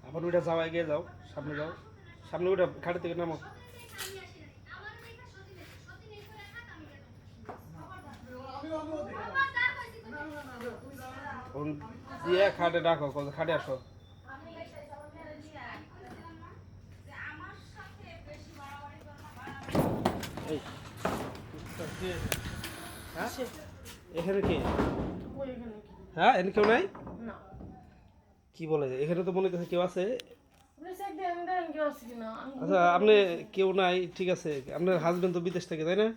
আবার ওইটা যাও, এগিয়ে যাও, সামনে যাও, সামনে ওইটা খাটের থেকে নামো। ফোন দিয়ে খাটে ডাকো, খাটে আসো। এই হ্যাঁ এখানে কে? হ্যাঁ এখানে কেউ নাই? কি বলে এখানে তো মনে করছে কেউ আছে। আচ্ছা আপনি কেউ নাই ঠিক আছে, আপনার হাজবেন্ড তো বিদেশ থাকে তাই না?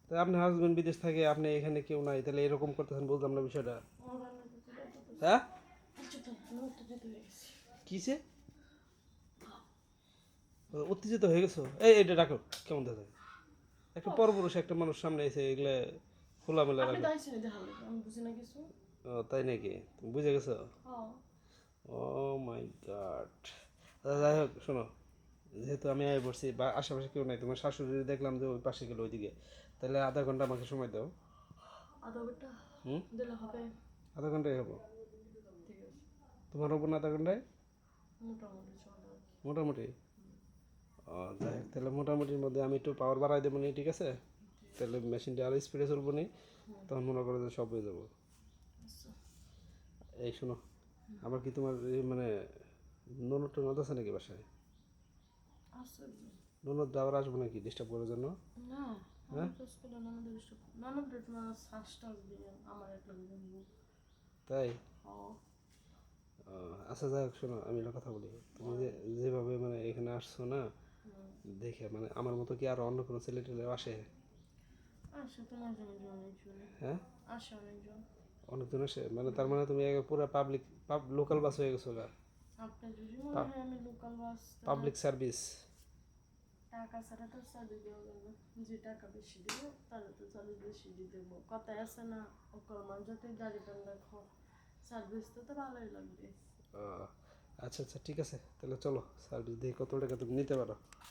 তাই আপনার হাজবেন্ড বিদেশ থাকে, আপনি এখানে কেউ নাই, তাহলে এরকম করতেছেন, বুঝলাম না বিষয়টা। হ্যাঁ কিসে উত্তেজিত হয়ে গেছো? এটা রাখো, কেমন দেখা যায় একটা পরপুরুষ একটা মানুষ সামনে এসে এগুলা খোলামেলা রাখো। ও তাই নাকি, তুমি বুঝে গেছো? ও মাই গড। যাই হোক শোনো, যেহেতু আমি আয় পড়ছি বা আশেপাশে কেউ নাই, তোমার শাশুড়ি দেখলাম যে ওই পাশে গেলো ওইদিকে, তাহলে আধা ঘন্টা আমাকে সময় দাও। আধা ঘন্টায় হবো? তোমার হবো না আধা ঘন্টায়? মোটামুটি ও যাই হোক, তাহলে মোটামুটির মধ্যে আমি একটু পাওয়ার বাড়াই দেবো নি, ঠিক আছে? তাহলে মেশিনটা আরও স্পিডে চলবো নি, তখন মনে করো যে সব হয়ে যাবো। এই শোনো, আবার কি তোমার মানে ননদ টনদ আছে নাকি বাসায়? ননদ আবার আসবো নাকি ডিস্টার্ব করার জন্য? হ্যাঁ তাই? আচ্ছা যাই হোক শোনো, আমি একটা কথা বলি, তুমি যেভাবে মানে এখানে আসছো না, দেখে মানে আমার মতো কি আর অন্য কোনো ছেলে টেলে আসে? হ্যাঁ অনেকজন আসে, মানে তার মানে তুমি পুরো পাবলিক লোকাল বাস হয়ে গেছো গা, পাবলিক সার্ভিস। আচ্ছা আচ্ছা ঠিক আছে, তাহলে চলো সার্ভিস দিয়ে কত টাকা তুমি নিতে পারো।